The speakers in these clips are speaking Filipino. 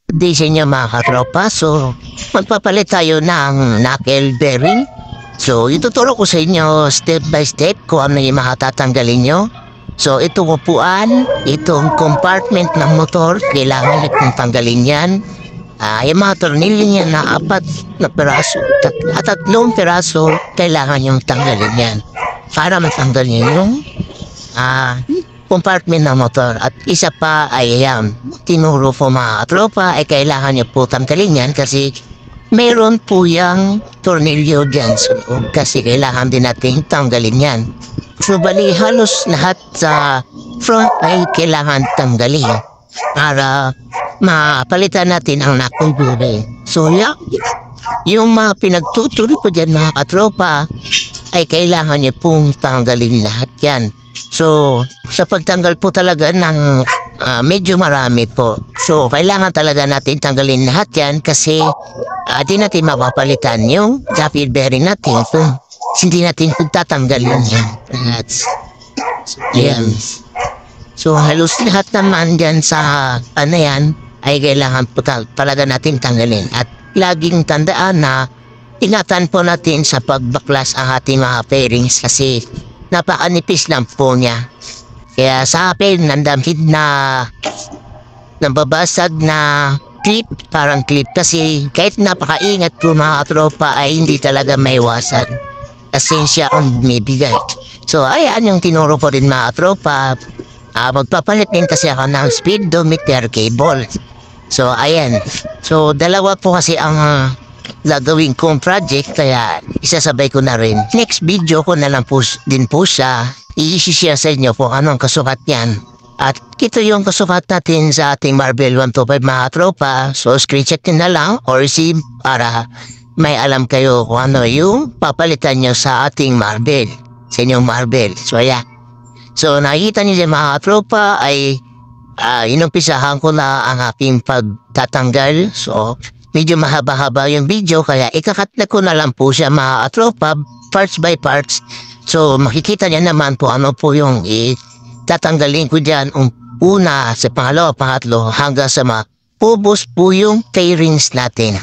Di sa inyo mga katropa. So, magpapalit tayo ng knuckle bearing. So, ituturo ko sa inyo step by step kung ano yung makatatanggalin nyo. So, itong upuan, itong compartment ng motor, kailangan itong tanggalin yan. Yung mga tornilyo niya na apat na peraso, tatlong peraso, kailangan yung tanggalin yan. Para matanggal nyo yung compartment ng motor. At isa pa ay tinuro po mga tropa ay kailangan nyo po tanggalin yan kasi mayroon po yung tornilyo dyan sa loob kasi kailangan din natin tanggalin yan. So bali halos lahat sa front ay kailangan tanggalin para mapalitan natin ang knuckle bearing. So yung mga pinagtuturo ko dyan mga katropa ay kailangan niyo pong tanggalin lahat yan. So, sa pagtanggal po talaga ng medyo marami po. So, kailangan talaga natin tanggalin lahat yan kasi di natin mapapalitan yung knuckle bearing natin. So, hindi natin tatanggalin yan. Yan. So, halos lahat naman dyan sa yan ay kailangan po talaga natin tanggalin. At laging tandaan na ingatan po natin sa pagbaklas ang ating mga bearings kasi napakanipis lang po niya. Kaya sa akin, nandamhid na nababasag na clip, parang clip kasi kahit napakaingat po mga tropa ay hindi talaga maiwasan. Asensya ang bumibigay. So ayan yung tinuro ko rin mga tropa. Magpapalit din kasi ako ng speedometer cable. So ayan. So dalawa po kasi ang gagawin kong project kaya isasabay ko na rin. Next video ko na lang po din po siya. I-share sa inyo kung anong kasukat yan. At ito yung kasukat natin sa ating Marvel 125 mga tropa. So screenshot nyo na lang or receive para may alam kayo kung ano yung papalitan nyo sa ating Marvel. Sa inyong Marvel. So ayan. So nakikita nyo dyan mga tropa ay inumpisahan ko na ang aking pagtatanggal. So medyo mahaba-haba yung video kaya ikakat na ko na lang po siya mga tropa parts by parts. So makikita niya naman po ano po yung tatanggalin ko dyan una sa pangalawa, pangatlo hanggang sa mapubos po yung fairings natin.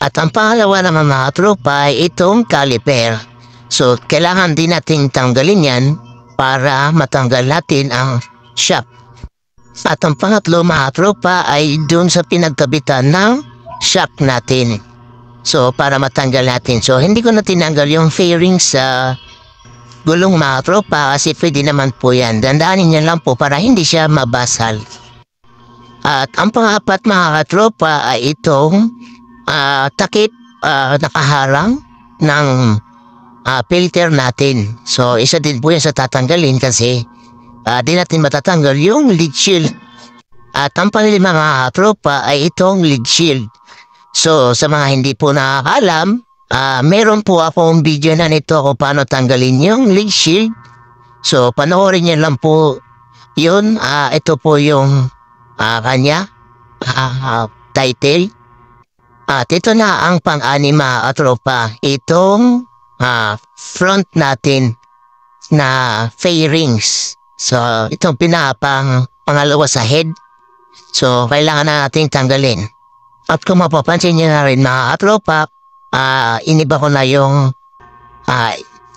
At ang pangalawa naman mga tropa ay itong caliper. So kailangan din natin tanggalin yan para matanggal natin ang shock. At ang pangatlo mga tropa ay dun sa pinagkabitan ng shock natin. So, para matanggal natin. So, hindi ko na tinanggal yung fairings sa gulong mga tropa kasi pwede naman po yan. Dandaanin niya lang po para hindi siya mabasal. At ang pang-apat mga tropa ay itong takip nakaharang ng filter natin. So, isa din po yan sa tatanggalin kasi di natin matatanggal yung lead shield. At ang panglima mga tropa ay itong lead shield. So, sa mga hindi po nakakaalam, meron po akong video na nito kung paano tanggalin yung lead shield. So, panoorin niyo lang po yun. Ito po yung kanya title. At ito na ang pang-anim mga tropa. Itong front natin na fairings. So, itong pangalawa sa head. So, kailangan na natin tanggalin. At kung mapapansin nyo na rin mga tropa, iniba ko na yung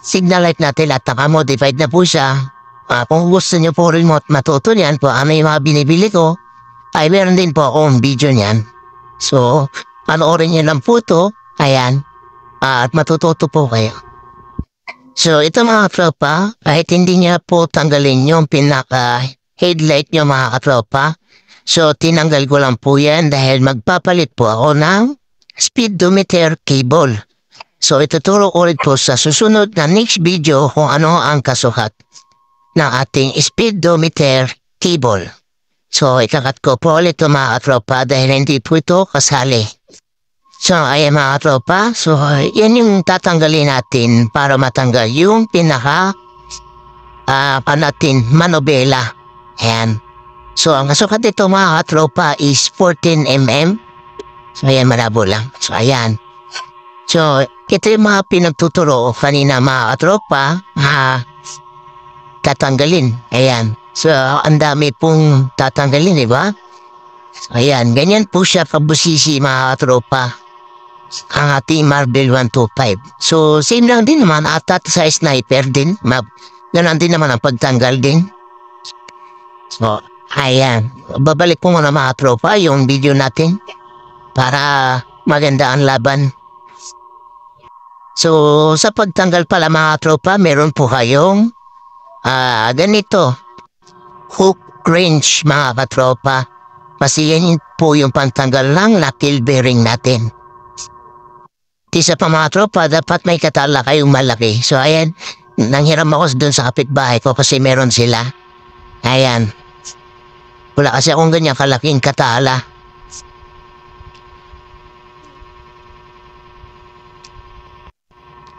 signal light natin at naka-modified na po siya. Kung gusto nyo po rin matuto niyan po, may mga binibili ko, ay meron din po akong video niyan. So, panoorin nyo lang po ito, ayan, at matututo po kayo. So, ito mga tropa, kahit hindi niya po tanggalin yung pinaka-headlight nyo mga tropa, so, tinanggal ko lang po yan dahil magpapalit po ako ng speedometer cable. So, ituturo ko ulit po sa susunod na next video kung ano ang kasukat ng ating speedometer cable. So, ikakat ko po ulit ito mga tropa dahil hindi po ito kasali. So, ayan mga tropa. So, yan yung tatanggalin natin para matanggal yung manobela. Ayan. So, ang kasukat dito mga tropa is 14 mm. So, ayan, malabo lang. So, ayan. So, ito yung mga pinagtuturo kanina mga tropa. Tatanggalin. Ayan. So, ang dami pong tatanggalin, di ba? Ayan, ganyan po siya kabusisi mga tropa. Ang ating Marvel 125. So, same lang din naman ata sa sniper din. Ganon din naman ang pagtanggal din. So, ayan. Babalik po muna mga tropa yung video natin para maganda ang laban. So, sa pagtanggal pala mga tropa, meron po kayong ganito. Hook wrench mga katropa. Kasi yan po yung pantanggal ng knuckle bearing natin. Isa pa mga tropa, dapat may katala kayong malaki. So ayan, nanghiram ako dun sa kapitbahay ko kasi meron sila. Ayan. Wala kasi akong ganyan kalaking katala.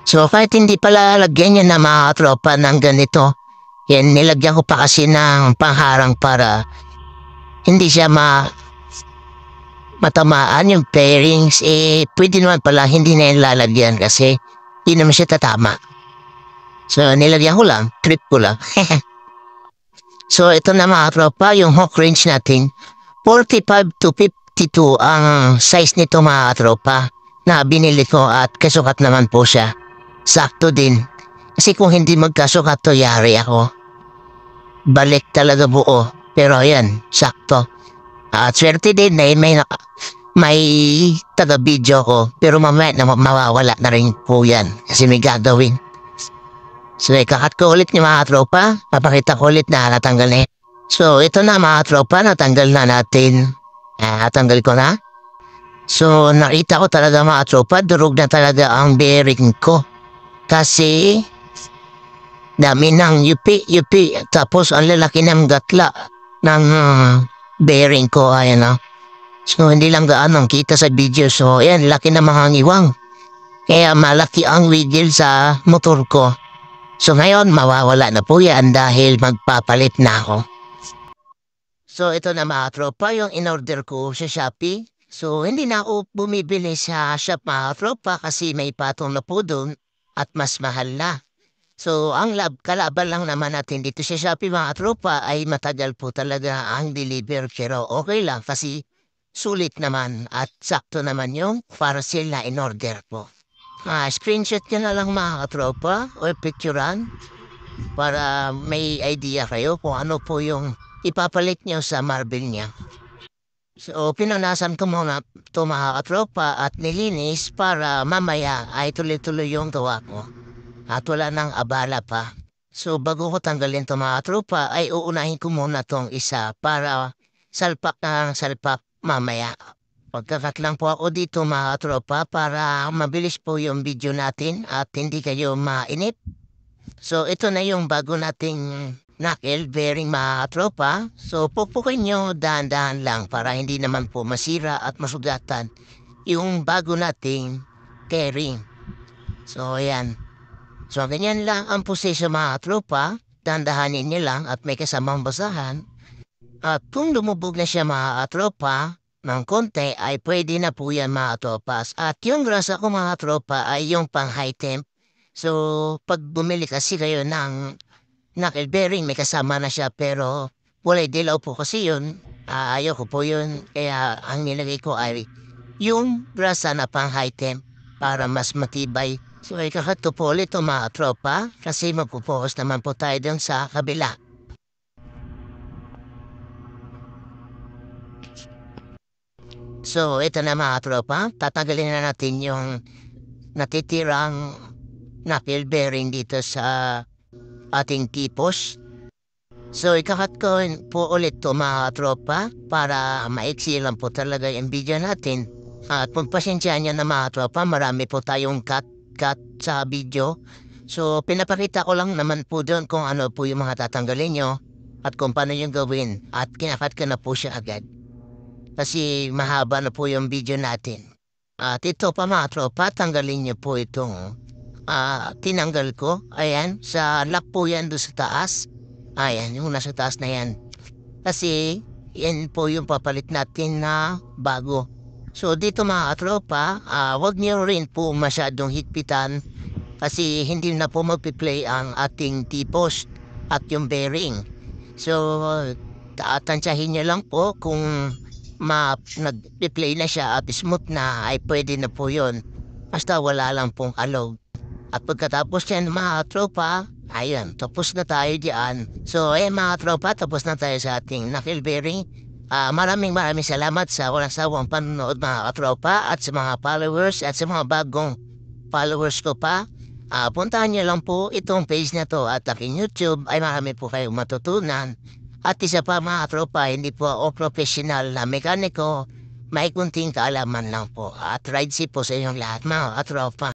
So kahit hindi pala lagyan niya na mga tropa ng ganito, yan, nilagyan ko pa kasi ng pangharang para hindi siya matamaan yung pairings. Pwede naman pala hindi na yung lalagyan kasi hindi naman siya tatama. So nilagyan ko lang, trip ko lang. So ito na mga tropa, yung hook range natin, 45 to 52 ang size nito mga tropa na binili ko at kasukat naman po siya. Sakto din. Kasi kung hindi magkasukat to, yari ako. Balik talaga buo. Pero ayan, sakto. At swerte din na may taga-video ko. Pero mamaya na mawawala na rin po yan. Kasi may gagawin. So ikakat ko ulit yung mga tropa. Papakita ko ulit na natanggal na. So ito na mga tropa, natanggal na natin. Natanggal ko na. So nakita ko talaga mga tropa, durog na talaga ang bearing ko. Kasi dami ng yupi. Tapos ang lalaki ng gatla ng bearing ko. Ayan na. So hindi lang gaano kita sa video. So ayan, laki na mga ngiwang. Kaya malaki ang wiggle sa motor ko. So ngayon mawawala na po yan dahil magpapalit na ako. So ito na mga tropa yung in-order ko sa Shopee. So hindi na ako bumibili sa shop mga tropa kasi may patong na po doon at mas mahal na. So ang kalaban lang naman natin dito sa Shopee mga tropa ay matagal po talaga ang deliver pero okay lang kasi sulit naman at sakto naman yung parcel na in-order po. Screenshot nyo na lang mga katropa o picturean para may idea kayo kung ano po yung ipapalit nyo sa marble niya. So pinanasan ko muna ito mga katropa at nilinis para mamaya ay tuloy-tuloy yung gawa ko. At wala nang abala pa. So bago ko tanggalin ito mga tropa ay uunahin ko muna tong isa para salpak na salpak mamaya. Pagkakat lang po ako dito mga tropa para mabilis po yung video natin at hindi kayo mainip. So ito na yung bago nating knuckle bearing mga tropa. So pupukin nyo dahan-dahan lang para hindi naman po masira at masugatan yung bago nating bearing. So ayan. So ganyan lang ang posisyon mga tropa. Dahan-dahanin nyo lang at may kasamang basahan. At kung lumubog na siya mga tropa ng konti ay pwede na po yan mga tropas. At yung grasa ko mga tropa ay yung pang high temp. So pag bumili kasi kayo ng knuckle bearing may kasama na siya pero walay dilaw po kasi yun. Ayoko po yun. Kaya ang nilagay ko ay yung grasa na pang high temp para mas matibay. So ikakat ko po ulit mga tropa kasi magpupokus naman po tayo dun sa kabila. So, ito na mga tropa. Tatagalin na natin yung natitirang knuckle bearing dito sa ating tipos. So, ikakat ko po ulit to mga tropa para maiksi lang po talaga yung video natin. At pagpasensyaan nyo na mga tropa, marami po tayong cut sa video. So, pinapakita ko lang naman po doon kung ano po yung mga tatanggalin nyo at kung paano yung gawin. At kinakat ko na po siya agad. Kasi mahaba na po yung video natin. At ito pa mga tropa, tanggalin niyo po itong tinanggal ko. Ayan, sa lock po yan doon sa taas. Ayan, yung nasa taas na yan. Kasi yan po yung papalit natin na bago. So dito mga tropa, wag niyo rin po masyadong higpitan. Kasi hindi na po magpiplay ang ating T-post at yung bearing. So tansyahin niyo lang po kung nag-play na siya at smooth na ay pwede na po yun. Basta wala lang pong alog. At pagkatapos yan mga tropa, ayun, tapos na tayo diyan. So mga tropa, tapos na tayo sa ating knuckleberry. Maraming salamat sa walang sawang panonood mga katropa at sa mga followers at sa mga bagong followers ko pa. Puntahan niyo lang po itong page na to at aking YouTube ay marami po kayong matutunan. At isa pa mga tropa, hindi po ako professional na mekaniko. May kunting kaalaman lang po. At ride safe po sa inyong lahat mga katropa.